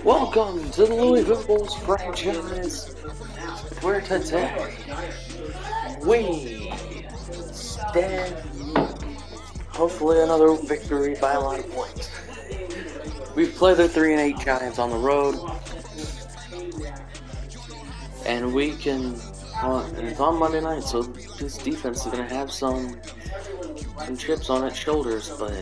Welcome to the Louisville Bulls franchise, where today we stand hopefully another victory by a lot of points. We've played the 3-8 Giants on the road, and we can. And it's on Monday night, so this defense is going to have some chips on its shoulders, but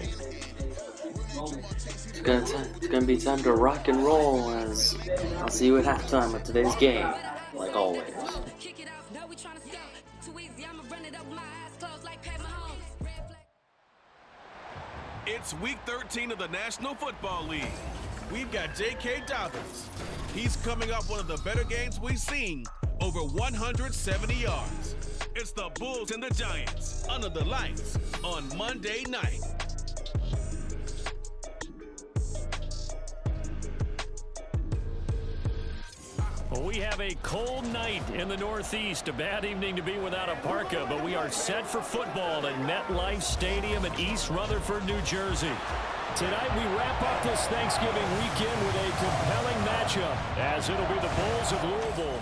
it's gonna be time to rock and roll. As I'll see you at halftime of today's game, like always. It's week 13 of the National Football League. We've got J.K. Dobbins. He's coming off one of the better games we've seen, over 170 yards. It's the Bulls and the Giants under the lights on Monday night. Well, we have a cold night in the Northeast. A bad evening to be without a parka, but we are set for football at MetLife Stadium in East Rutherford, New Jersey. Tonight we wrap up this Thanksgiving weekend with a compelling matchup, as it'll be the Bulls of Louisville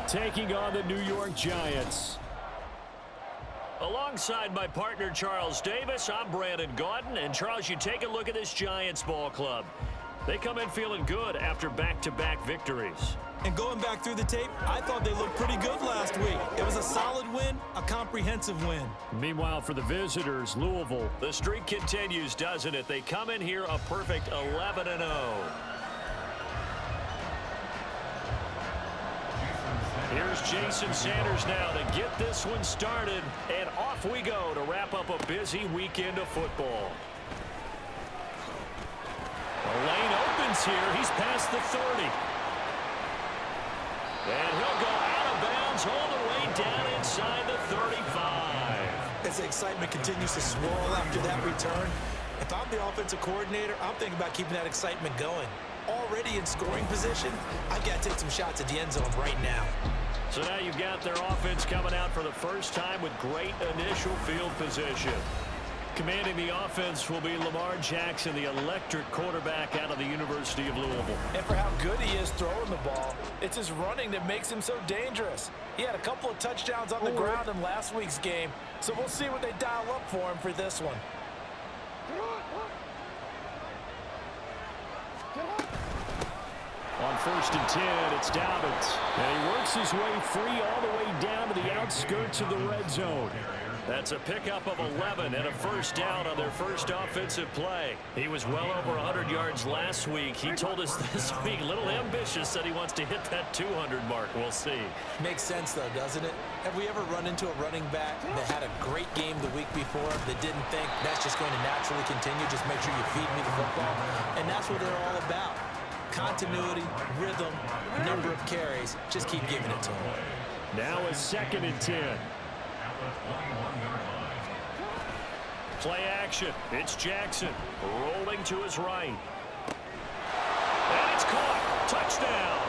taking on the New York Giants. Alongside my partner Charles Davis, I'm Brandon Gauton. And Charles, you take a look at this Giants ball club. They come in feeling good after back-to-back victories. And going back through the tape, I thought they looked pretty good last week. It was a solid win, a comprehensive win. Meanwhile, for the visitors, Louisville, the streak continues, doesn't it? They come in here a perfect 11-0. Here's Jason Sanders now to get this one started, and off we go to wrap up a busy weekend of football. The lane opens here. He's past the 30. And he'll go out of bounds all the way down inside the 35. As the excitement continues to swirl after that return, if I'm the offensive coordinator, I'm thinking about keeping that excitement going. Already in scoring position, I've got to take some shots at the end zone right now. So now you've got their offense coming out for the first time with great initial field position. Commanding the offense will be Lamar Jackson, the electric quarterback out of the University of Louisville. And for how good he is throwing the ball, it's his running that makes him so dangerous. He had a couple of touchdowns on the ground in last week's game, so we'll see what they dial up for him for this one. On 1st and 10, it's Dobbins. And he works his way free all the way down to the outskirts of the red zone. That's a pickup of 11 and a first down on their first offensive play. He was well over 100 yards last week. He told us this week, a little ambitious, that he wants to hit that 200 mark. We'll see. Makes sense, though, doesn't it? Have we ever run into a running back that had a great game the week before that didn't think that's just going to naturally continue? Just make sure you feed me the football. And that's what they're all about. Continuity, rhythm, number of carries. Just keep giving it to him. Now a 2nd and 10. Play action. It's Jackson rolling to his right. And it's caught. Touchdown.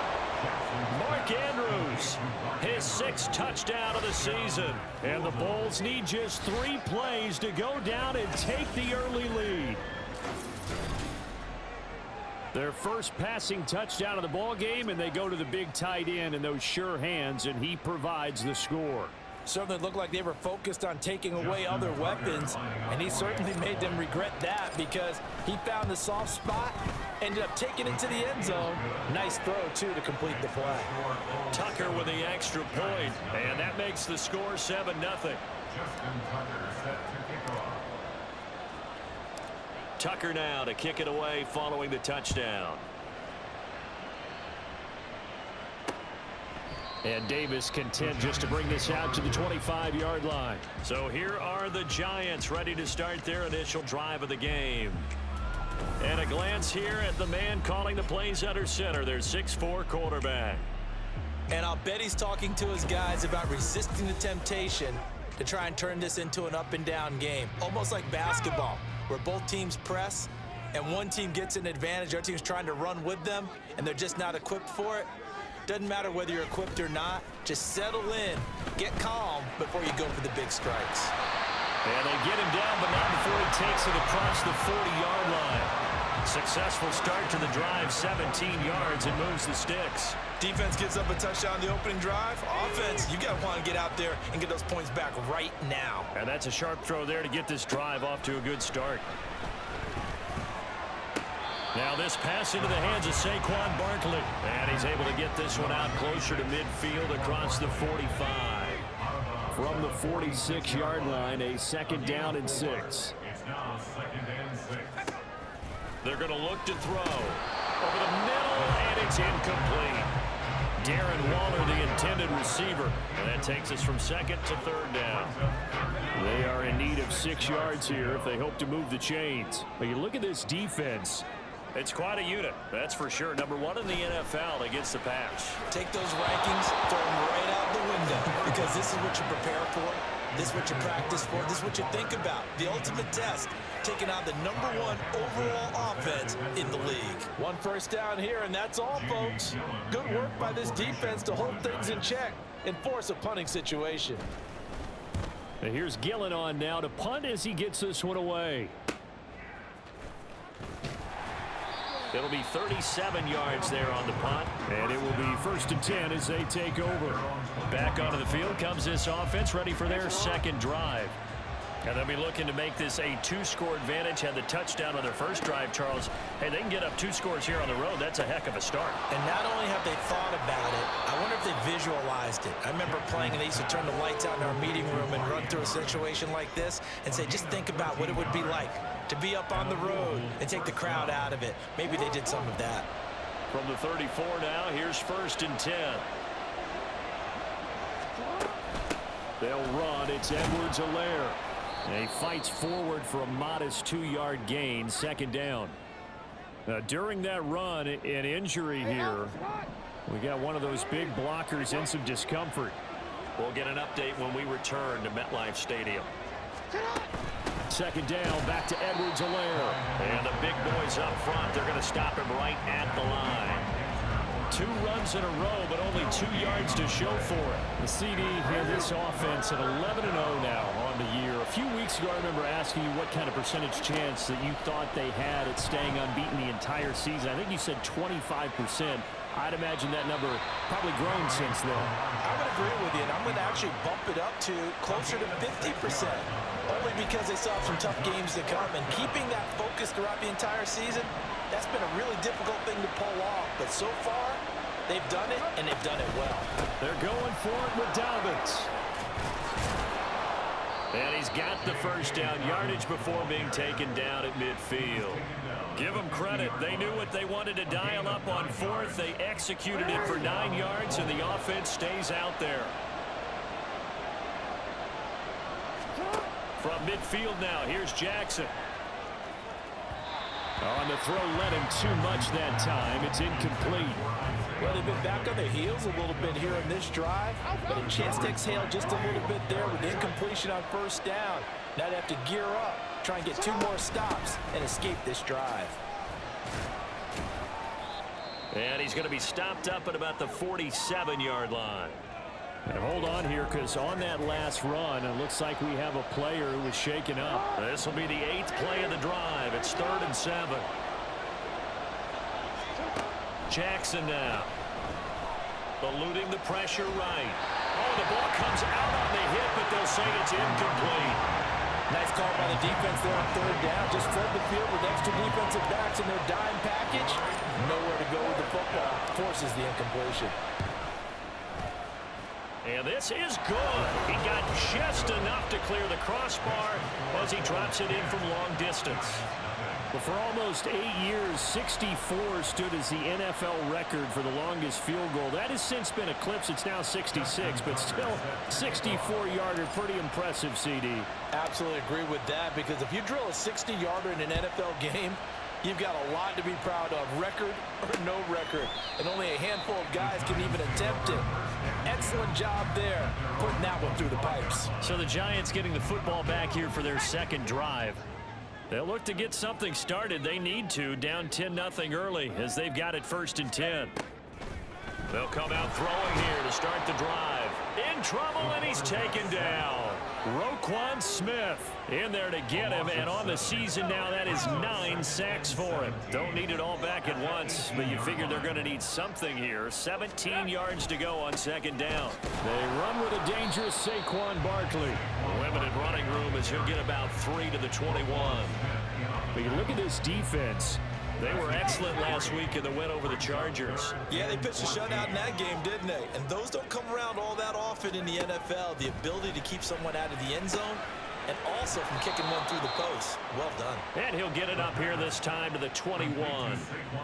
Mark Andrews, his 6th touchdown of the season. And the Bulls need just 3 plays to go down and take the early lead. Their first passing touchdown of the ball game, and they go to the big tight end in those sure hands, and he provides the score. Certainly looked like they were focused on taking away other weapons, and he certainly made them regret that because he found the soft spot, ended up taking it to the end zone. Nice throw, too, to complete the play. Tucker with the extra point, and that makes the score 7-0. Tucker now to kick it away following the touchdown. And Davis content just to bring this out to the 25-yard line. So here are the Giants ready to start their initial drive of the game. And a glance here at the man calling the plays under center, their 6'4" quarterback. And I'll bet he's talking to his guys about resisting the temptation to try and turn this into an up-and-down game. Almost like basketball, where both teams press, and one team gets an advantage, our team's trying to run with them, and they're just not equipped for it. Doesn't matter whether you're equipped or not. Just settle in, get calm before you go for the big strikes. And they get him down, but not before he takes it across the 40-yard line. Successful start to the drive, 17 yards, and moves the sticks. Defense gives up a touchdown on the opening drive. Offense, you got to want to get out there and get those points back right now. And that's a sharp throw there to get this drive off to a good start. Now this pass into the hands of Saquon Barkley. And he's able to get this one out closer to midfield across the 45. From the 46-yard line, a 2nd down and 6. They're going to look to throw. Over the middle, and it's incomplete. Darren Waller, the intended receiver. And that takes us from 2nd to 3rd down. They are in need of 6 yards here if they hope to move the chains. But you look at this defense. It's quite a unit, that's for sure. Number 1 in the NFL against the pass. Take those rankings, throw them right out the window, because this is what you prepare for, this is what you practice for, this is what you think about. The ultimate test, taking on the number 1 overall offense in the league. 1 first down here, and that's all, folks. Good work by this defense to hold things in check and force a punting situation. And here's Gillen on now to punt as he gets this one away. It'll be 37 yards there on the punt, and it will be 1st and 10 as they take over. Back onto the field comes this offense, ready for their 2nd drive. And they'll be looking to make this a 2-score advantage. Had the touchdown on their first drive, Charles. Hey, they can get up 2 scores here on the road. That's a heck of a start. And not only have they thought about it, I wonder if they visualized it. I remember playing, and they used to turn the lights out in our meeting room and run through a situation like this and say, just think about what it would be like to be up on the road and take the crowd out of it. Maybe they did some of that. From the 34 now, here's 1st and 10. They'll run. It's Edwards-Helaire. He fights forward for a modest 2-yard gain, 2nd down. Now, during that run, an injury here. We got one of those big blockers in some discomfort. We'll get an update when we return to MetLife Stadium. 2nd down, back to Edwards-Helaire. And the big boys up front, they're going to stop him right at the line. 2 runs in a row, but only 2 yards to show for it. The CD here, this offense at 11-0 now on the year. A few weeks ago, I remember asking you what kind of percentage chance that you thought they had at staying unbeaten the entire season. I think you said 25%. I'd imagine that number probably grown since then. I would agree with you, and I'm going to actually bump it up to closer to 50%. Only because they saw some tough games to come, and keeping that focus throughout the entire season, that's been a really difficult thing to pull off. But so far, they've done it, and they've done it well. They're going for it with Dobbins. And he's got the 1st down yardage before being taken down at midfield. Give them credit. They knew what they wanted to dial up on 4th. They executed it for 9 yards, and the offense stays out there. From midfield now, here's Jackson. On the throw, led him too much that time. It's incomplete. Well, they've been back on their heels a little bit here in this drive, but a chance to exhale just a little bit there with incompletion on 1st down. Now they have to gear up, try and get 2 more stops, and escape this drive. And he's going to be stopped up at about the 47-yard line. And hold on here, because on that last run, it looks like we have a player who was shaken up. This will be the 8th play of the drive. It's 3rd and 7. Jackson now. Eluding the pressure right. Oh, the ball comes out on the hit, but they'll say it's incomplete. Nice call by the defense there on 3rd down. Just flood the field with extra defensive backs in their dime package. Nowhere to go with the football. Forces the incompletion. And this is good. He got just enough to clear the crossbar as he drops it in from long distance. But for almost 8 years, 64 stood as the NFL record for the longest field goal. That has since been eclipsed. It's now 66, but still 64-yarder. Pretty impressive, CD. Absolutely agree with that, because if you drill a 60-yarder in an NFL game, you've got a lot to be proud of, record or no record. And only a handful of guys can even attempt it. Excellent job there, putting that one through the pipes. So the Giants getting the football back here for their 2nd drive. They'll look to get something started. They need to, down 10-0 early, as they've got it 1st and 10. They'll come out throwing here to start the drive. In trouble, and he's taken down. Roquan Smith in there to get him, and on the season now, that is 9 sacks for him. Don't need it all back at once, but you figure they're going to need something here. 17 yards to go on second down. They run with a dangerous Saquon Barkley. Limited running room as he'll get about 3 to the 21. But you look at this defense. They were excellent last week in the win over the Chargers. Yeah, they pitched a shutout in that game, didn't they? And those don't come around all that often in the NFL. The ability to keep someone out of the end zone and also from kicking one through the post. Well done. And he'll get it up here this time to the 21.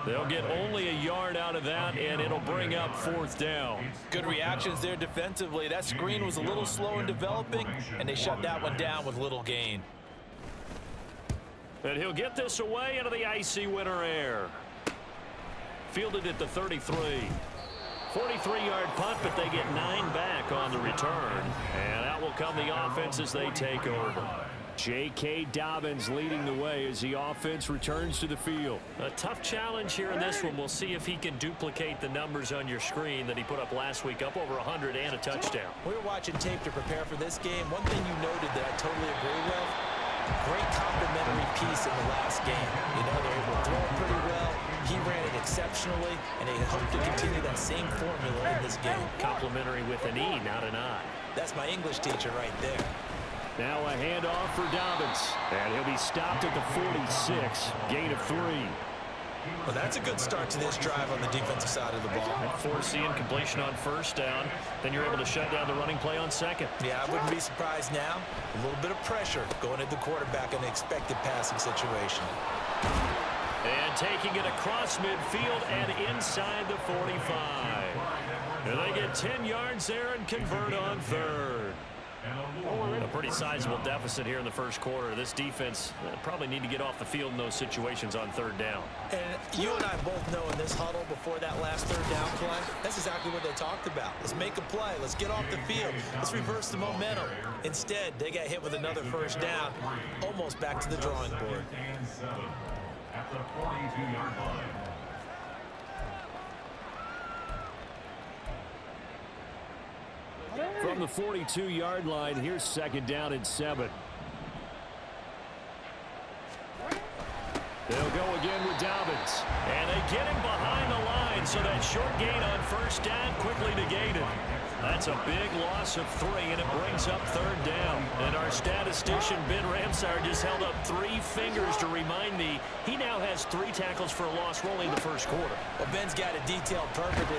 They'll get only a yard out of that, and it'll bring up 4th down. Good reactions there defensively. That screen was a little slow in developing, and they shut that one down with little gain. And he'll get this away into the icy winter air. Fielded at the 33. 43-yard punt, but they get 9 back on the return. And out will come the offense as they take over. J.K. Dobbins leading the way as the offense returns to the field. A tough challenge here in this one. We'll see if he can duplicate the numbers on your screen that he put up last week, up over 100 and a touchdown. We were watching tape to prepare for this game. One thing you noted that I totally agree with, great complimentary piece in the last game. You know, they're able to throw it pretty well. He ran it exceptionally, and they hope to continue that same formula in this game. Complimentary with an E, not an I. That's my English teacher right there. Now a handoff for Dobbins. And he'll be stopped at the 46. Gain of 3. Well, that's a good start to this drive on the defensive side of the ball. Force the incompletion on first down. Then you're able to shut down the running play on second. Yeah, I wouldn't be surprised now. A little bit of pressure going at the quarterback in an expected passing situation. And taking it across midfield and inside the 45. And they get 10 yards there and convert on 3rd. A pretty sizable deficit here in the first quarter. This defense probably need to get off the field in those situations on 3rd down. And you and I both know in this huddle before that last 3rd down play, that's exactly what they talked about. Let's make a play. Let's get off the field. Let's reverse the momentum. Instead, they got hit with another 1st down, almost back to the drawing board. At the 42-yard line. From the 42-yard line, here's 2nd down and 7. They'll go again with Dobbins. And they get him behind the line, so that short gain on 1st down quickly negated. That's a big loss of 3, and it brings up 3rd down. And our statistician, Ben Ramsar, just held up 3 fingers to remind me he now has 3 tackles for a loss rolling the first quarter. Well, Ben's got it detailed perfectly.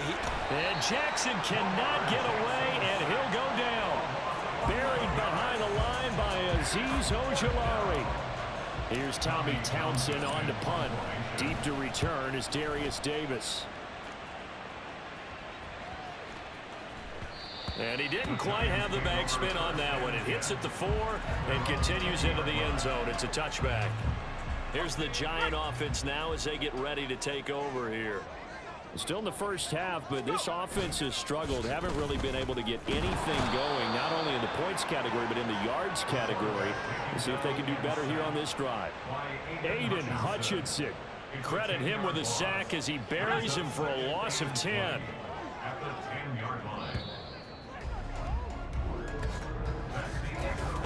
And Jackson cannot get away, and he'll go down. Buried behind the line by Azeez Ojulari. Here's Tommy Townsend on to punt. Deep to return is Darius Davis. And he didn't quite have the backspin on that one. It hits at the 4 and continues into the end zone. It's a touchback. Here's the Giant offense now as they get ready to take over here. Still in the first half, but this offense has struggled. Haven't really been able to get anything going, not only in the points category, but in the yards category. Let's see if they can do better here on this drive. Aiden Hutchinson. Credit him with a sack as he buries him for a loss of 10. At the 10-yard line.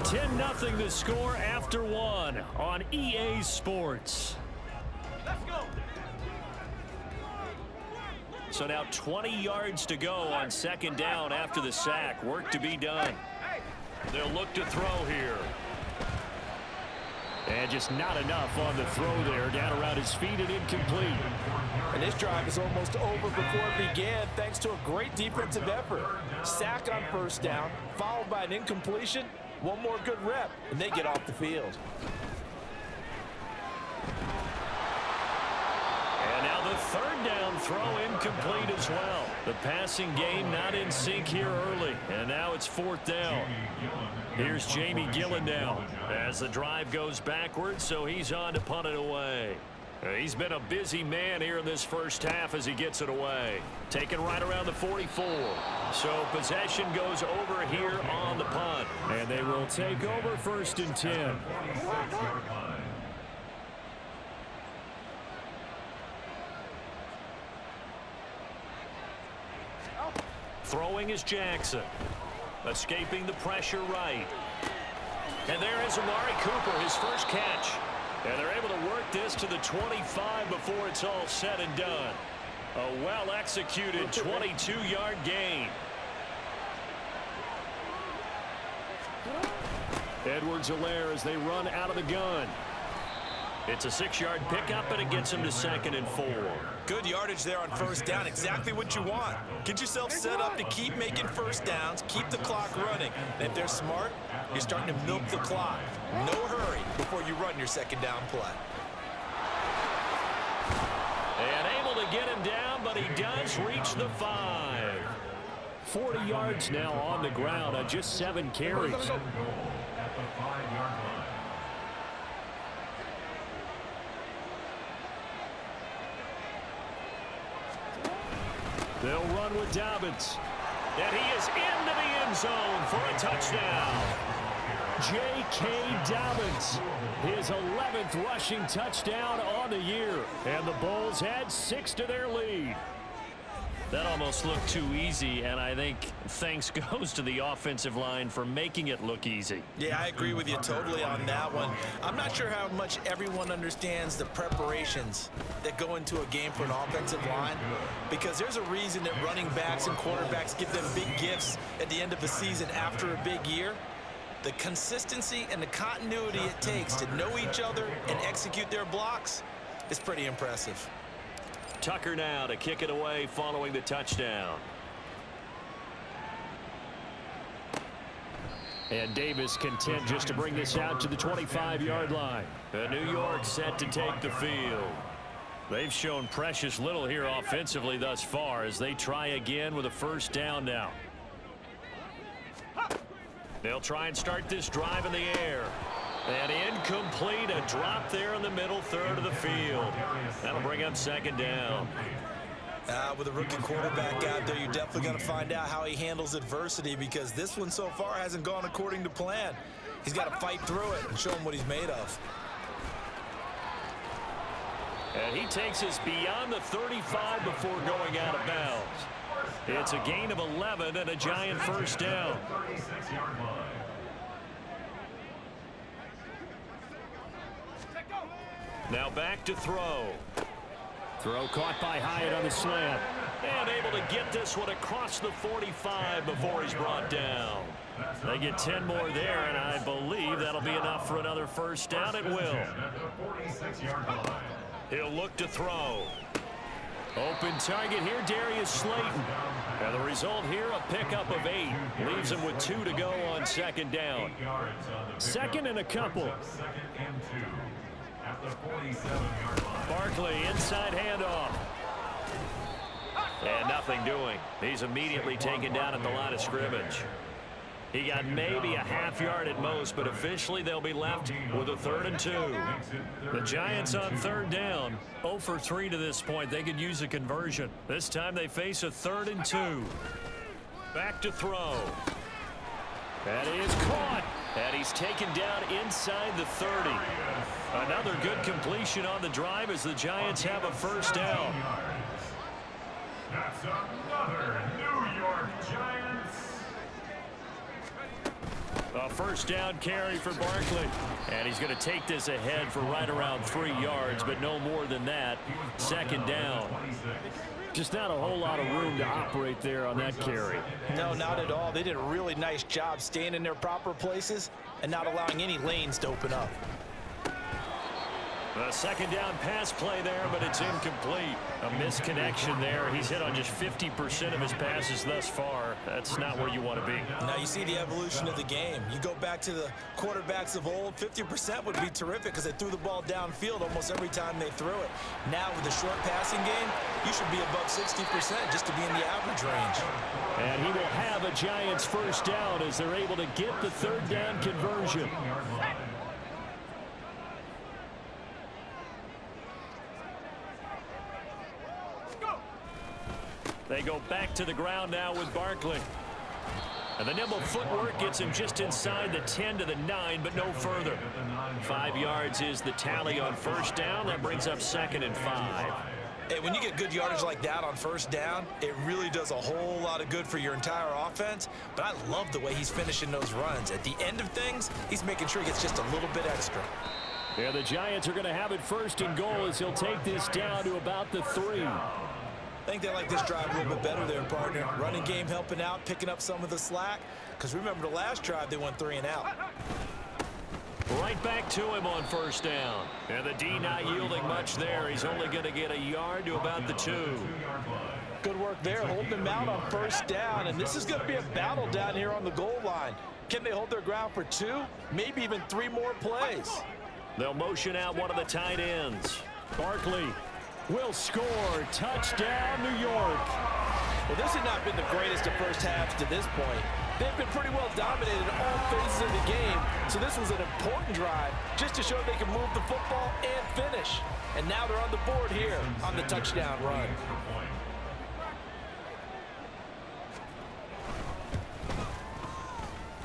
10-0 the score after 1 on EA Sports. Let's go. So now 20 yards to go on 2nd down after the sack. Work to be done. They'll look to throw here. And just not enough on the throw there. Down around his feet and incomplete. And this drive is almost over before it began thanks to a great defensive effort. Sack on 1st down, followed by an incompletion. One more good rep, and they get off the field. And now the 3rd down throw incomplete as well. The passing game not in sync here early. And now it's 4th down. Here's Jamie Gillen now as the drive goes backwards, so he's on to punt it away. He's been a busy man here in this first half as he gets it away. Taken right around the 44. So possession goes over here on the punt. And they will take over 1st and 10. Throwing is Jackson. Escaping the pressure right. And there is Amari Cooper, his first catch. And they're able to work this to the 25 before it's all said and done. A well-executed 22-yard gain. Edwards-Helaire as they run out of the gun. It's a 6-yard pickup, and it gets him to 2nd and 4. Good yardage there on first down. Exactly what you want. Get yourself set up to keep making first downs, keep the clock running. And if they're smart, you're starting to milk the clock. No hurry before you run your second down play. And able to get him down, but he does reach the 5. 40 yards now on the ground on just 7 carries. At the 5-yard line. They'll run with Dobbins. And he is into the end zone for a touchdown. J.K. Dobbins, his 11th rushing touchdown on the year. And the Bulls add 6 to their lead. That almost looked too easy, and I think thanks goes to the offensive line for making it look easy. Yeah, I agree with you totally on that one. I'm not sure how much everyone understands the preparations that go into a game for an offensive line, because there's a reason that running backs and quarterbacks give them big gifts at the end of the season after a big year. The consistency and the continuity it takes to know each other and execute their blocks is pretty impressive. Tucker now to kick it away following the touchdown. And Davis content just to bring this out to the 25-yard line. New York set to take the field. They've shown precious little here offensively thus far as they try again with a first down now. They'll try and start this drive in the air. And incomplete, a drop there in the middle third of the field. That'll bring up 2nd down. With a rookie quarterback out there, you're definitely going to find out how he handles adversity, because this one so far hasn't gone according to plan. He's got to fight through it and show him what he's made of. And he takes us beyond the 35 before going out of bounds. It's a gain of 11 and a Giant first down. 36-yard line. Now back to throw. Throw caught by Hyatt on the slant. And able to get this one across the 45 before he's brought down. They get 10 more there, and I believe that'll be enough for another first down. It will. He'll look to throw. Open target here, Darius Slayton. And the result here, a pickup of 8. Leaves him with 2 to go on 2nd down. 2nd and a couple. 2nd and 2. At the 47-yard line. Barkley, inside handoff. And nothing doing. He's immediately taken down at the line of scrimmage. He got maybe a half yard at most, but officially they'll be left with a 3rd and 2. The Giants on 3rd down. 0 for 3 to this point. They could use a conversion. This time they face a 3rd and 2. Back to throw. That is caught. And he's taken down inside the 30. Another good completion on the drive as the Giants have a first down. That's another New York Giants. A first down carry for Barkley. And he's going to take this ahead for right around 3 yards, but no more than that. 2nd down. Just not a whole lot of room to operate there on that carry. No, not at all. They did a really nice job staying in their proper places and not allowing any lanes to open up. A 2nd down pass play there, but it's incomplete. A misconnection there. He's hit on just 50% of his passes thus far. That's not where you want to be. Now you see the evolution of the game. You go back to the quarterbacks of old, 50% would be terrific because they threw the ball downfield almost every time they threw it. Now with the short passing game, you should be above 60% just to be in the average range. And he will have a Giants first down as they're able to get the 3rd down conversion. They go back to the ground now with Barkley. And the nimble footwork gets him just inside the 10 to the 9, but no further. 5 yards is the tally on first down. That brings up 2nd and 5. Hey, when you get good yardage like that on first down, it really does a whole lot of good for your entire offense. But I love the way he's finishing those runs. At the end of things, he's making sure he gets just a little bit extra. Yeah, the Giants are going to have it first and goal as he'll take this down to about the 3. I think they like this drive a little bit better there, partner. Running game helping out, picking up some of the slack. Because remember the last drive, they went 3 and out. Right back to him on first down. And the D not yielding much there. He's only going to get a yard to about the 2. Good work there, holding them out on first down. And this is going to be a battle down here on the goal line. Can they hold their ground for 2, maybe even 3 more plays? They'll motion out one of the tight ends. Barkley will score. Touchdown, New York. Well, this has not been the greatest of first halves to this point. They've been pretty well dominated in all phases of the game, so this was an important drive just to show they can move the football and finish. And now they're on the board here on the touchdown run.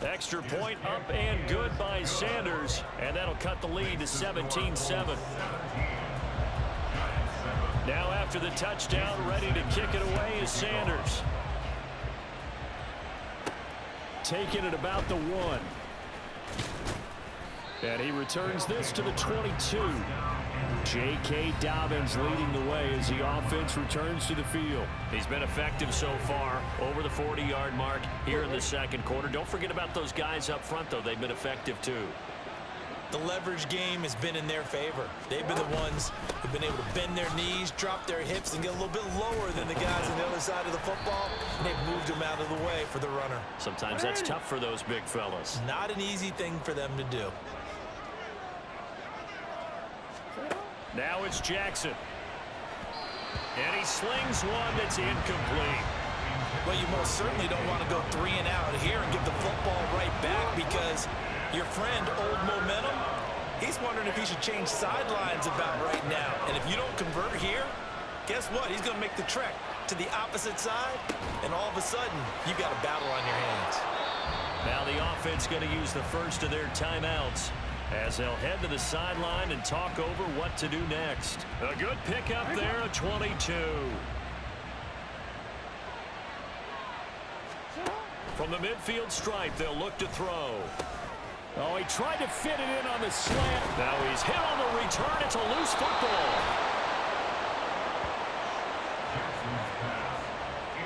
Extra point up and good by Sanders, and that'll cut the lead to 17-7. Now after the touchdown, ready to kick it away is Sanders. Taking it about the 1. And he returns this to the 22. J.K. Dobbins leading the way as the offense returns to the field. He's been effective so far, over the 40-yard mark here in the second quarter. Don't forget about those guys up front, though. They've been effective, too. The leverage game has been in their favor. They've been the ones who've been able to bend their knees, drop their hips, and get a little bit lower than the guys on the other side of the football. And they've moved them out of the way for the runner. Sometimes that's tough for those big fellas. Not an easy thing for them to do. Now it's Jackson. And he slings one that's incomplete. Well, you most certainly don't want to go 3 and out here and give the football right back because your friend, Old Momentum, he's wondering if he should change sidelines about right now. And if you don't convert here, guess what? He's going to make the trek to the opposite side, and all of a sudden, you've got a battle on your hands. Now the offense going to use the first of their timeouts as they'll head to the sideline and talk over what to do next. A good pickup there, a 22. From the midfield stripe, they'll look to throw. Oh, he tried to fit it in on the slant. Now he's hit on the return. It's a loose football.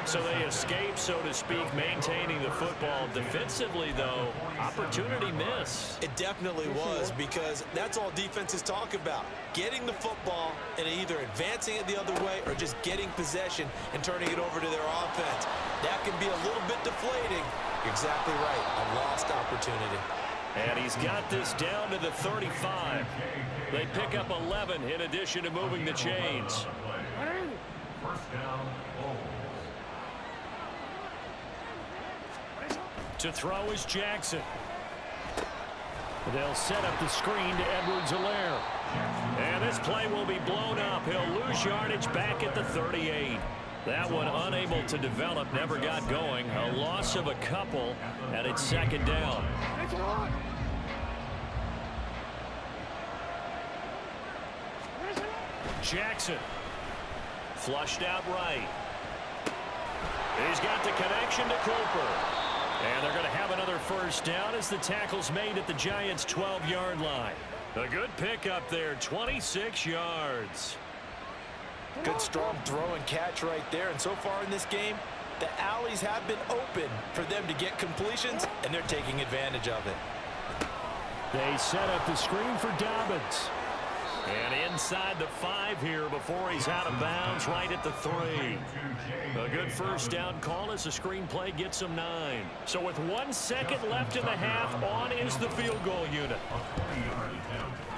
So they escape, so to speak, maintaining the football. Defensively, though, opportunity miss. It definitely was, because that's all defenses talk about. Getting the football and either advancing it the other way or just getting possession and turning it over to their offense. That can be a little bit deflating. You're exactly right. A lost opportunity. And he's got this down to the 35. They pick up 11 in addition to moving the chains. First down, To throw is Jackson. They'll set up the screen to Edwards-Helaire. And this play will be blown up. He'll lose yardage back at the 38. That one unable to develop, never got going. A loss of a couple, and it's second down. Jackson. Flushed out right. He's got the connection to Cooper. And they're going to have another first down as the tackle's made at the Giants' 12-yard line. A good pickup there, 26 yards. Good strong throw and catch right there. And so far in this game, the alleys have been open for them to get completions, and they're taking advantage of it. They set up the screen for Dobbins. And inside the 5 here before he's out of bounds right at the 3. A good first down call as the screenplay gets him 9. So with 1 second left in the half, on is the field goal unit.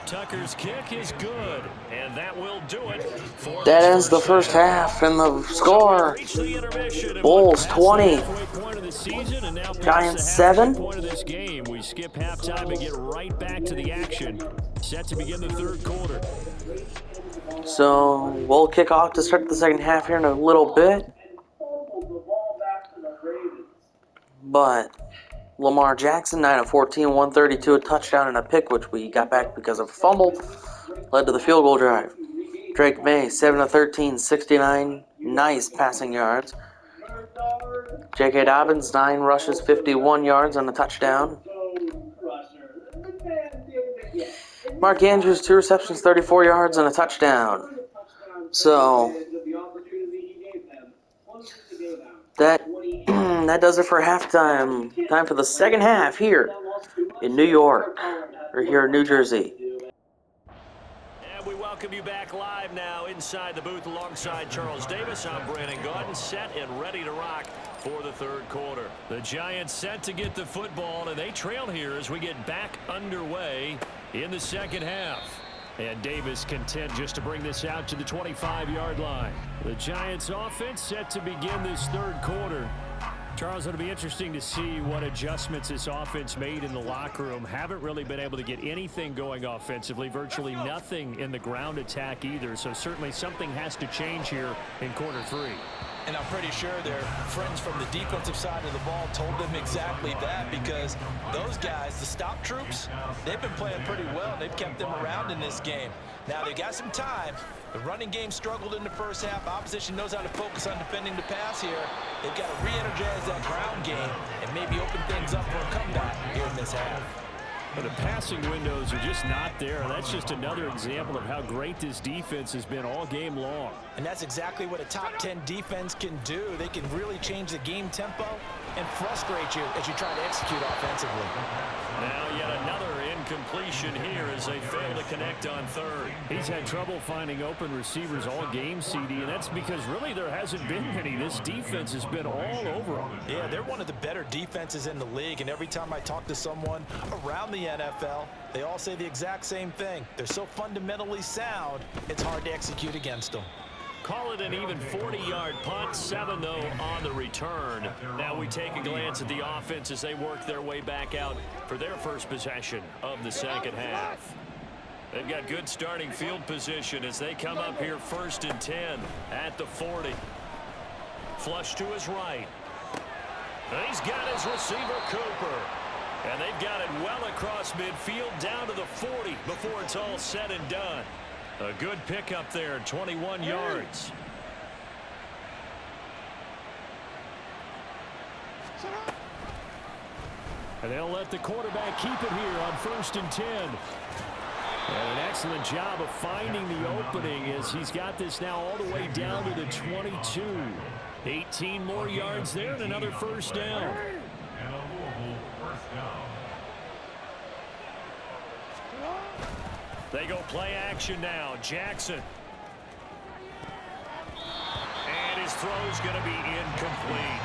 Tucker's kick is good, and that will do it. That ends the first half, and the score: Bulls 20, Giants 7. We skip halftime and get right back to the action. Set to begin the third quarter. So we'll kick off to start the second half here in a little bit. But Lamar Jackson, 9 of 14, 132, a touchdown and a pick, which we got back because of a fumble, led to the field goal drive. Drake May, 7 of 13, 69. Nice passing yards. J.K. Dobbins, 9 rushes, 51 yards on the touchdown. Mark Andrews, 2 receptions, 34 yards on a touchdown. So that does it for halftime. Time for the second half here in New York, or here in New Jersey. And we welcome you back live now inside the booth alongside Charles Davis. I'm Brandon Gaudin, set and ready to rock for the third quarter. The Giants set to get the football, and they trail here as we get back underway in the second half. And Davis content just to bring this out to the 25-yard line. The Giants offense set to begin this third quarter. Charles, it'll be interesting to see what adjustments this offense made in the locker room. Haven't really been able to get anything going offensively, virtually nothing in the ground attack either. So certainly something has to change here in quarter three. And I'm pretty sure their friends from the defensive side of the ball told them exactly that, because those guys, the stop troops, they've been playing pretty well. They've kept them around in this game. Now they got some time. The running game struggled in the first half. Opposition knows how to focus on defending the pass here. They've got to re-energize that ground game and maybe open things up for a comeback here in this half. But the passing windows are just not there. That's just another example of how great this defense has been all game long. And that's exactly what a top 10 defense can do. They can really change the game tempo and frustrate you as you try to execute offensively. Now yet another incompletion here as they fail to connect on third. He's had trouble finding open receivers all game, CD, and that's because really there hasn't been any. This defense has been all over them. Yeah, they're one of the better defenses in the league, and every time I talk to someone around the NFL, they all say the exact same thing. They're so fundamentally sound, it's hard to execute against them. Call it an even 40-yard punt, 7 though on the return. Now we take a glance at the offense as they work their way back out for their first possession of the second half. They've got good starting field position as they come up here 1st and 10 at the 40. Flush to his right. And he's got his receiver Cooper. And they've got it well across midfield down to the 40 before it's all said and done. A good pickup there, 21 yards. And they'll let the quarterback keep it here on 1st and 10. And an excellent job of finding the opening as he's got this now all the way down to the 22. 18 more yards there and another first down. And a Louisville first down. They go play action now. Jackson. And his throw's going to be incomplete.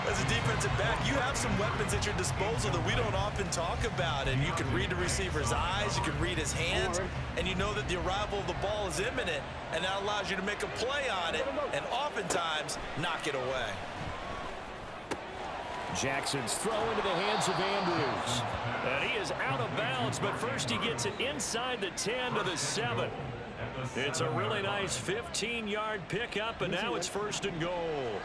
As a defensive back, you have some weapons at your disposal that we don't often talk about. And you can read the receiver's eyes, you can read his hands, and you know that the arrival of the ball is imminent. And that allows you to make a play on it and oftentimes knock it away. Jackson's throw into the hands of Andrews. And he is out of bounds, but first he gets it inside the 10 to the 7. It's a really nice 15-yard pickup, and now it's 1st and goal.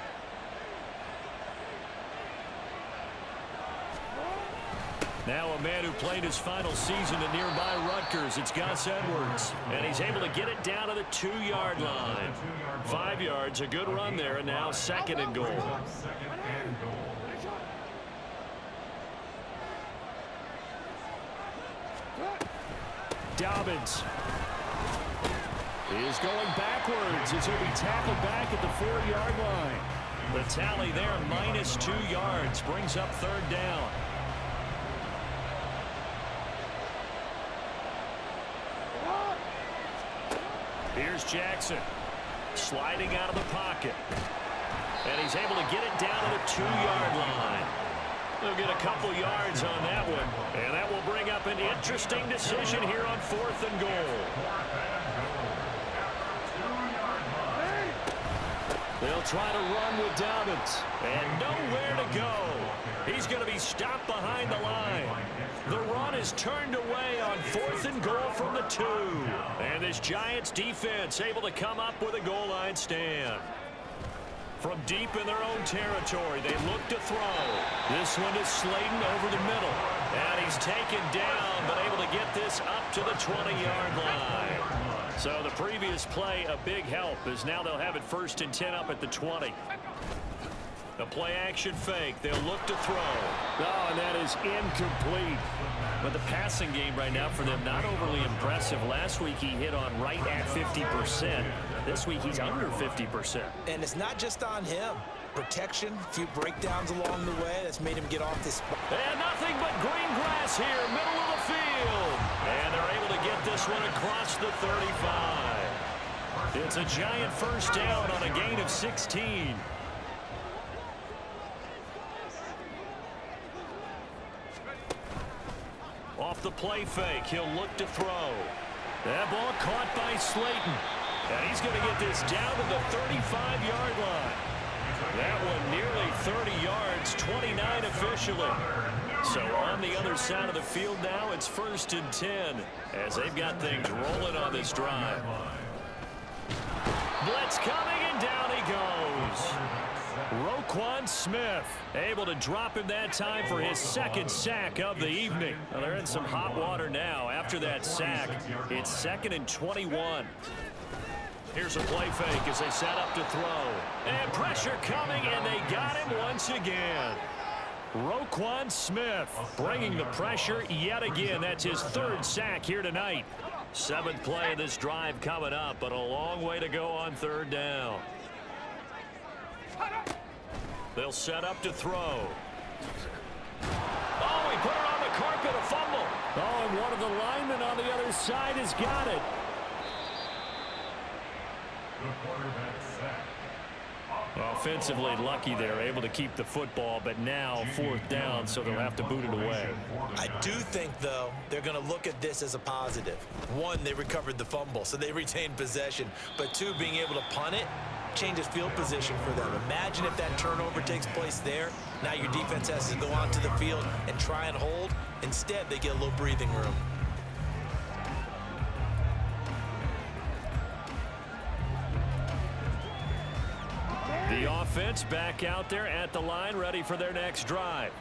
Now a man who played his final season at nearby Rutgers. It's Gus Edwards. And he's able to get it down to the 2-yard line. 5 yards, a good run there, and now 2nd and goal. Dobbins is going backwards as he'll be tackled back at the 4-yard line. The tally there, -2 yards, brings up 3rd down. Here's Jackson sliding out of the pocket. And he's able to get it down to the 2-yard line. They'll get a couple yards on that one. And that will bring up an interesting decision here on 4th and goal. They'll try to run with Dobbins. And nowhere to go. He's going to be stopped behind the line. The run is turned away on 4th and goal from the 2. And this Giants defense able to come up with a goal line stand. From deep in their own territory, they look to throw. This one is Slayton over the middle. And he's taken down, but able to get this up to the 20-yard line. So the previous play, a big help, as now they'll have it 1st and 10 up at the 20. The play-action fake. They'll look to throw. Oh, and that is incomplete. But the passing game right now for them, not overly impressive. Last week he hit on right at 50%. This week he's under 50%. And it's not just on him. Protection, a few breakdowns along the way that's made him get off the spot. And nothing but green grass here, middle of the field. And they're able to get this one across the 35. It's a giant 1st down on a gain of 16. Off the play fake, he'll look to throw. That ball caught by Slayton. And he's going to get this down to the 35-yard line. That one nearly 30 yards, 29 officially. So on the other side of the field now, it's 1st and 10 as they've got things rolling on this drive. Blitz coming, and down he goes. Roquan Smith able to drop him that time for his 2nd sack of the evening. Well, they're in some hot water now. After that sack, it's 2nd and 21. Here's a play fake as they set up to throw. And pressure coming, and they got him once again. Roquan Smith bringing the pressure yet again. That's his 3rd sack here tonight. 7th play of this drive coming up, but a long way to go on 3rd down. They'll set up to throw. Oh, he put it on the carpet, a fumble. Oh, and one of the linemen on the other side has got it. The quarterback sack. Offensively lucky they're able to keep the football, but now 4th down, so they'll have to boot it away. I do think, though, they're going to look at this as a positive. 1, they recovered the fumble, so they retained possession. But 2, being able to punt it changes field position for them. Imagine if that turnover takes place there. Now your defense has to go onto the field and try and hold. Instead, they get a little breathing room. The offense back out there at the line, ready for their next drive.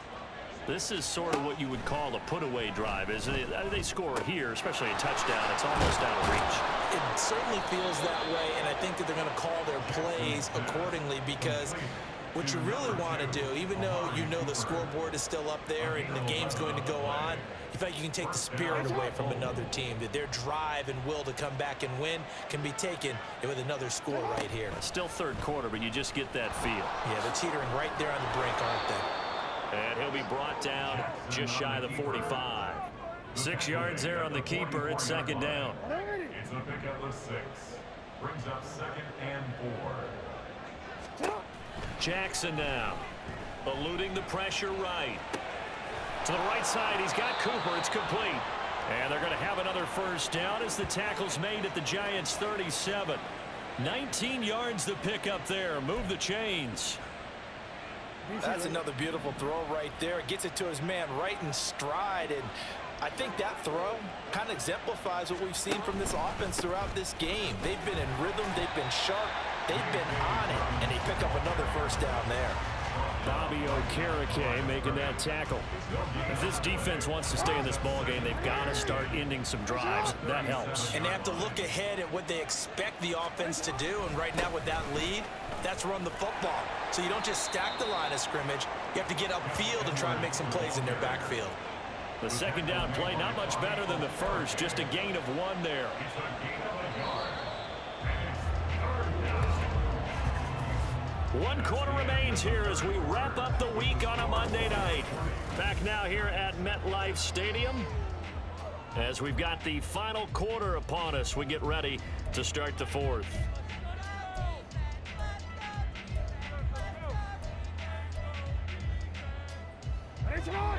This is sort of what you would call a put-away drive, isn't it? They score here, especially a touchdown. It's almost out of reach. It certainly feels that way, and I think that they're going to call their plays accordingly, because what you really want to do, even though you know the scoreboard is still up there and the game's going to go on, you feel like you can take the spirit away from another team, that their drive and will to come back and win can be taken with another score right here. Still 3rd quarter, but you just get that feel. Yeah, they're teetering right there on the brink, aren't they? And he'll be brought down just shy of the 45. 6 yards there on the keeper. It's 2nd down. It's a pickup of 6. Brings up 2nd and 4. Jackson now, eluding the pressure right. To the right side, he's got Cooper. It's complete. And they're going to have another 1st down as the tackle's made at the Giants' 37. 19 yards to pick up there. Move the chains. That's another beautiful throw right there. Gets it to his man right in stride, and I think that throw kind of exemplifies what we've seen from this offense throughout this game. They've been in rhythm, they've been sharp, they've been on it, and they pick up another 1st down there. Bobby Okereke making that tackle. If this defense wants to stay in this ball game, they've got to start ending some drives. That helps. And they have to look ahead at what they expect the offense to do, and right now with that lead, that's run the football. So you don't just stack the line of scrimmage. You have to get upfield and try and make some plays in their backfield. The 2nd down play, not much better than the 1st, just a gain of 1 there. 1 quarter remains here as we wrap up the week on a Monday night. Back now here at MetLife Stadium as we've got the final quarter upon us. We get ready to start the 4th.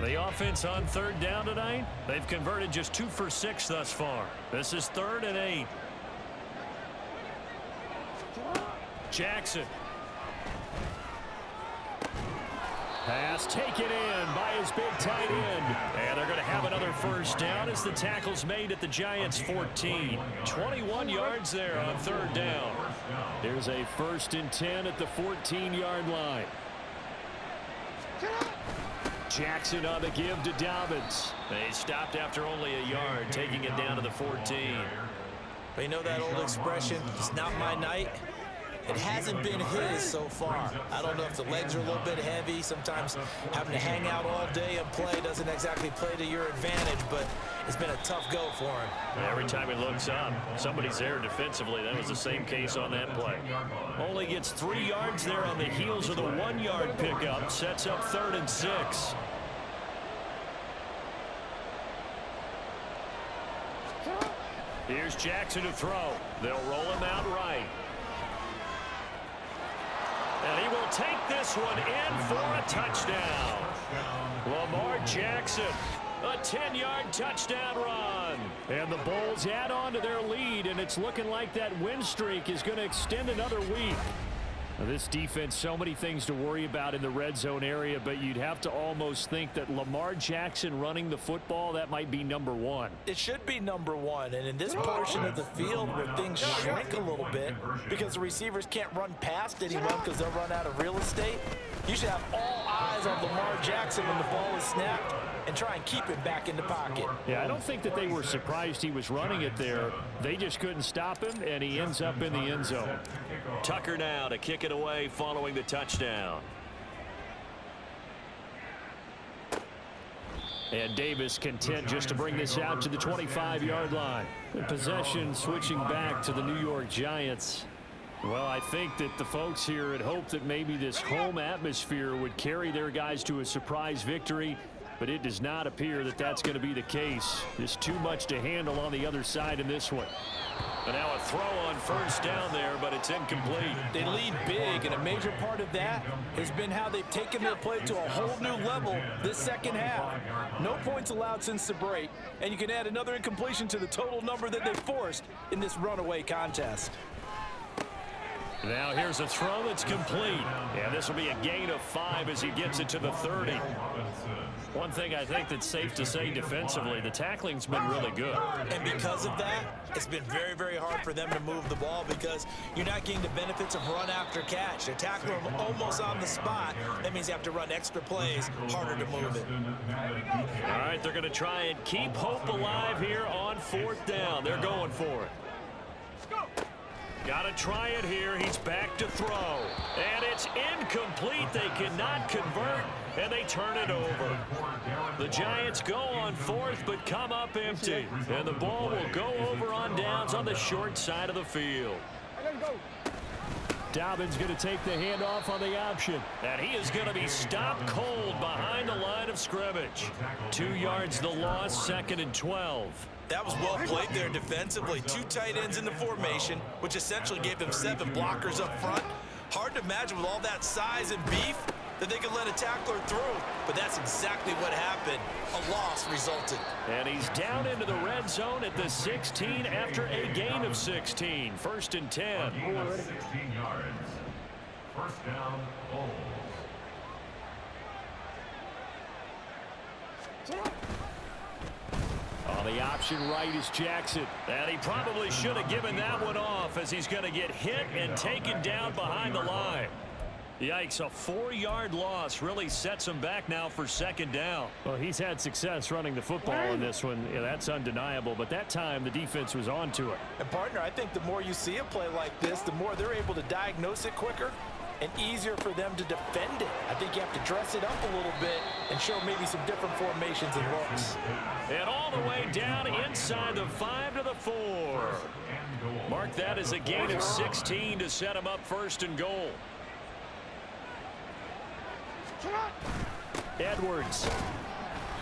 The offense on 3rd down tonight, they've converted just 2 for 6 thus far. This is 3rd and 8. Jackson. Pass taken in by his big tight end. And they're going to have another 1st down as the tackle's made at the Giants' 14. 21 yards there on 3rd down. Here's a 1st and 10 at the 14-yard line. Jackson on the give to Dobbins. They stopped after only a yard, taking it down to the 14. But you know that old expression, it's not my night? It hasn't been his so far. I don't know if the legs are a little bit heavy. Sometimes having to hang out all day and play doesn't exactly play to your advantage, but it's been a tough go for him. Every time he looks up, somebody's there defensively. That was the same case on that play. Only gets 3 yards there on the heels of the 1-yard pickup. Sets up 3rd and 6. Here's Jackson to throw. They'll roll him out right. And he will take this one in for a touchdown. Lamar Jackson, a 10-yard touchdown run. And the Bulls add on to their lead, and it's looking like that win streak is going to extend another week. Now, this defense, so many things to worry about in the red zone area, but you'd have to almost think that Lamar Jackson running the football, that might be number 1. It should be number 1, and in this portion of the field where things shrink a little bit because the receivers can't run past anyone because they'll run out of real estate, you should have all eyes on Lamar Jackson when the ball is snapped and try and keep him back in the pocket. Yeah, I don't think that they were surprised he was running it there. They just couldn't stop him, and he ends up in the end zone. Tucker now to kick it away following the touchdown. And Davis content just to bring this out to the 25-yard line. The possession switching back to the New York Giants. Well, I think that the folks here had hoped that maybe this home atmosphere would carry their guys to a surprise victory, but it does not appear that that's going to be the case. There's too much to handle on the other side in this one. And now a throw on 1st down there, but it's incomplete. They lead big, and a major part of that has been how they've taken their play to a whole new level this second half. No points allowed since the break, and you can add another incompletion to the total number that they forced in this runaway contest. Now here's a throw that's complete. And this will be a gain of 5 as he gets it to the 30. One thing I think that's safe to say defensively, the tackling's been really good. And because of that, it's been very, very hard for them to move the ball because you're not getting the benefits of run after catch. They're tackling them almost on the spot. That means you have to run extra plays, harder to move it. All right, they're going to try and keep hope alive here on 4th down. They're going for it. Got to try it here. He's back to throw. And it's incomplete. They cannot convert, and they turn it over. The Giants go on 4th, but come up empty. And the ball will go over on downs on the short side of the field. Dobbins going to take the handoff on the option. And he is going to be stopped cold behind the line of scrimmage. 2 yards the loss, 2nd and 12. That was well played there defensively. 2 tight ends in the formation, which essentially gave them 7 blockers up front. Hard to imagine with all that size and beef that they could let a tackler through, but that's exactly what happened. A loss resulted. And he's down into the red zone at the 16 after a gain of 16. 1st and 10. 16 yards. 1st down, Bulls. On the option right is Jackson. And he probably should have given that one off as he's going to get hit and taken down behind the line. Yikes, a 4-yard loss really sets him back now for 2nd down. Well, he's had success running the football in this one. Yeah, that's undeniable, but that time the defense was on to it. And partner, I think the more you see a play like this, the more they're able to diagnose it quicker and easier for them to defend it. I think you have to dress it up a little bit and show maybe some different formations and looks. And all the way down inside the 5 to the 4. Mark that as a gain of 16 to set him up 1st and goal. Edwards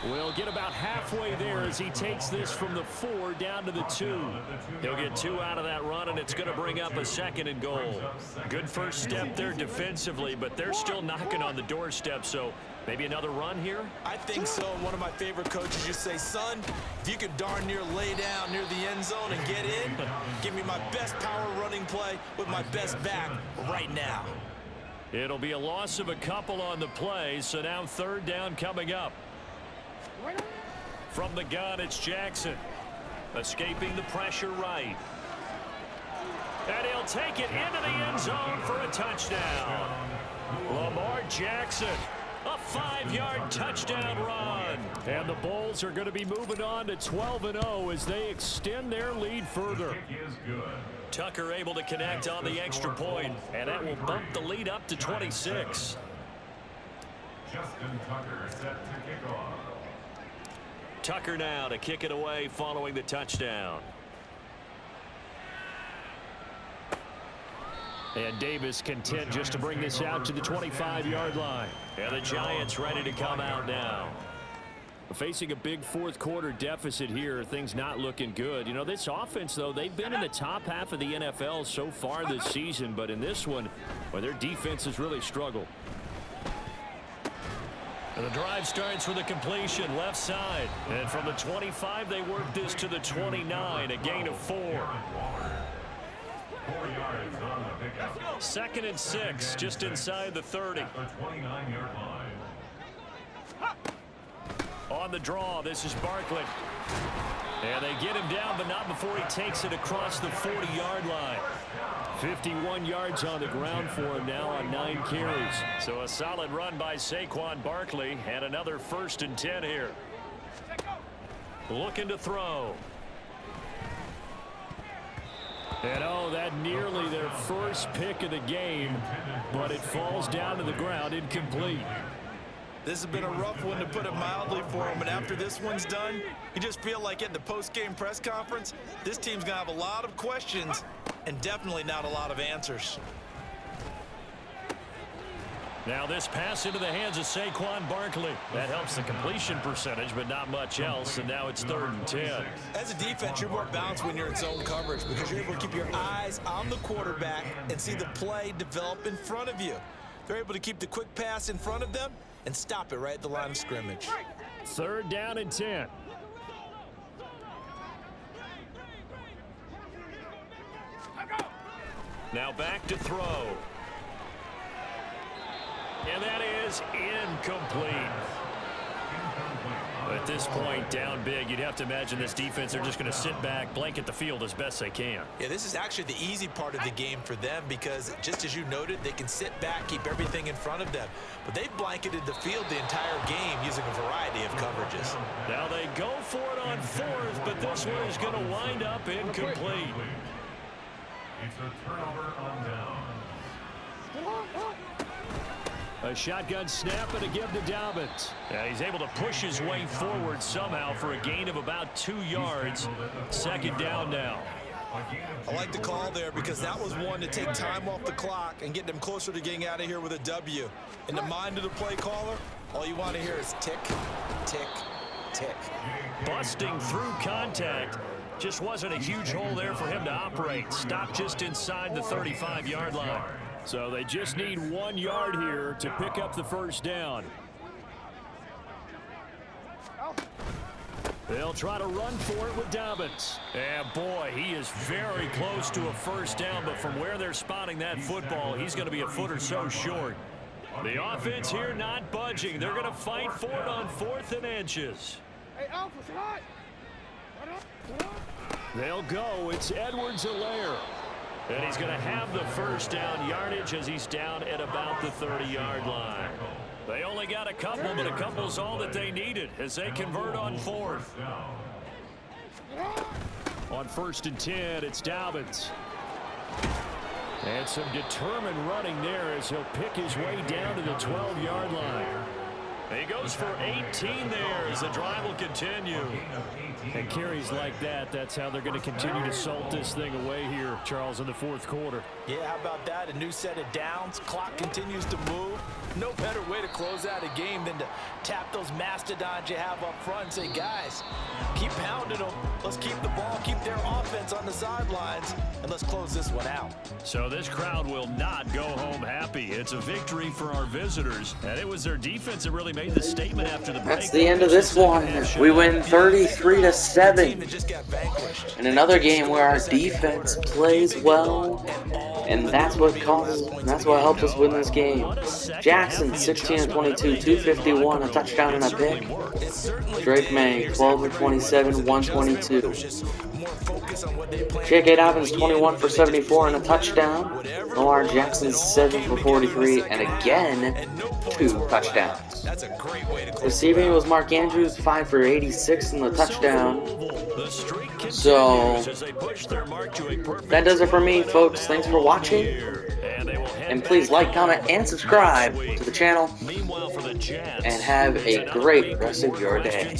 will get about halfway there as he takes this from the 4 down to the 2. He'll get 2 out of that run, and it's going to bring up a 2nd and goal. Good first step there defensively, but they're still knocking on the doorstep, so maybe another run here? I think so. One of my favorite coaches just say, son, if you can darn near lay down near the end zone and get in, give me my best power running play with my best back right now. It'll be a loss of a couple on the play, so now 3rd down coming up. From the gun, it's Jackson. Escaping the pressure right. And he'll take it into the end zone for a touchdown. Lamar Jackson, a 5-yard touchdown run. And the Bulls are going to be moving on to 12-0 as they extend their lead further. Tucker able to connect on the extra point, and that will bump the lead up to 26. Justin Tucker set to kick off. Tucker now to kick it away following the touchdown. And Davis content just to bring this out to the 25-yard line. And the Giants ready to come out now. Facing a big fourth quarter deficit here, things not looking good. You know, this offense, though, they've been in the top half of the NFL so far this season, but in this one, well, their defense has really struggled. And the drive starts with a completion left side. And from the 25, they work this to the 29, a gain of 4. 4 yards on the pickup. 2nd and 6, just inside the 30. The 29-yard line. On the draw, this is Barkley. And they get him down, but not before he takes it across the 40-yard line. 51 yards on the ground for him now on 9 carries. So a solid run by Saquon Barkley, and another 1st and 10 here. Looking to throw. And oh, that nearly their first pick of the game, but it falls down to the ground incomplete. This has been a rough one, to put it mildly, for him. And after this one's done, you just feel like at the post-game press conference, this team's going to have a lot of questions and definitely not a lot of answers. Now this pass into the hands of Saquon Barkley. That helps the completion percentage, but not much else. And now it's 3rd and 10. As a defense, you're more balanced when you're in zone coverage because you're able to keep your eyes on the quarterback and see the play develop in front of you. They're able to keep the quick pass in front of them and stop it right at the line of scrimmage. 3rd down and 10. Now back to throw. And that is incomplete. At this point, down big, you'd have to imagine this defense are just going to sit back, blanket the field as best they can. Yeah, this is actually the easy part of the game for them because, just as you noted, they can sit back, keep everything in front of them. But they've blanketed the field the entire game using a variety of coverages. Now they go for it on 4th, but this one is going to wind up incomplete. It's a turnover on down. A shotgun snap and a give to Dobbins. And he's able to push his way forward somehow for a gain of about 2 yards. 2nd down now. I like the call there because that was one to take time off the clock and get them closer to getting out of here with a W. In the mind of the play caller, all you want to hear is tick, tick, tick. Busting through contact. Just wasn't a huge hole there for him to operate. Stopped just inside the 35-yard line. So they just need 1 yard here to pick up the 1st down. They'll try to run for it with Dobbins. And boy, he is very close to a 1st down, but from where they're spotting that football, he's going to be a foot or so short. The offense here not budging. They're going to fight for it on 4th and inches. Hey, Alpha, say hi. They'll go. It's Edwards-Helaire. And he's going to have the 1st down yardage as he's down at about the 30-yard line. They only got a couple, but a couple's all that they needed as they convert on 4th. On 1st and 10, it's Dobbins. And some determined running there as he'll pick his way down to the 12-yard line. He goes for 18 there as the drive will continue. And carries like that, that's how they're going to continue to salt this thing away here, Charles, in the 4th quarter. Yeah, how about that? A new set of downs. Clock continues to move. No better way to close out a game than to tap those mastodons you have up front and say, guys, keep pounding them. Let's keep the ball, keep their offense on the sidelines, and let's close this one out. So this crowd will not go home happy. It's a victory for our visitors, and it was their defense that really made the statement after the break. That's the end of this one. We win 33-7. In another game where our defense plays well, and that's what helped us win this game. Jackson 16 of 22, 251, a touchdown and a pick. Drake May 12 of 27, 122. J.K. Dobbins 21 for 74 and a touchdown. Lamar Jackson 7 for 43 and again 2 touchdowns. That's a great way to close. Receiving was Mark Andrews, 5 for 86 in the touchdown. So that does it for me, folks. Thanks for watching. And please like, comment, and subscribe to the channel. And have a great rest of your day.